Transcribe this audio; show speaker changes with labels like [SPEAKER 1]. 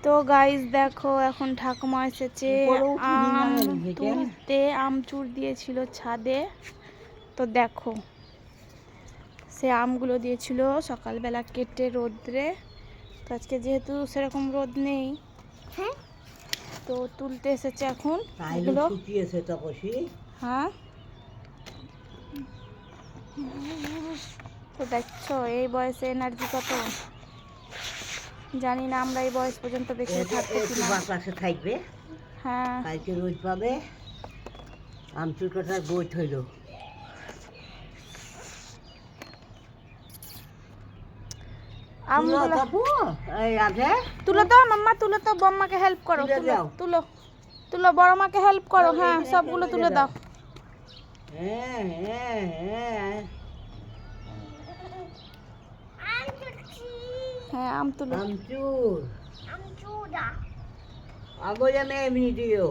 [SPEAKER 1] তো গাইস দেখো এখন ঠাকুমা এসেছে আম তুলতে, আমচুর দিয়েছিল ছাদে। তো দেখো সে আমগুলো দিয়েছিল সকালবেলা কেটে রোদ্রে। তো আজকে যেহেতু সেরকম রোদ নেই, হ্যাঁ, তো তুলতে এসেছে এখন এগুলো। হ্যাঁ, তো দেখছো এই বয়সে এনার্জি কত, জানি না আমরা এই বয়স পর্যন্ত বেঁচে থাকবো কিনা।
[SPEAKER 2] বাতাসে থাকবে,
[SPEAKER 1] হ্যাঁ,
[SPEAKER 2] কালকে রোদ পাবে। আমচুর কাটার বই হইল।
[SPEAKER 1] আমগুলো তুলো তো মাম্মা, তুলো তো, বম্মাকে হেল্প করো, তুলো তুলো তুলো, বড় মাকে হেল্প করো। হ্যাঁ, সবগুলো তুলে দাও।
[SPEAKER 2] হ্যাঁ হ্যাঁ হ্যাঁ,
[SPEAKER 1] হ্যাঁ, আম তুলো।
[SPEAKER 2] আমচুর আগো জানে এমনি দিও।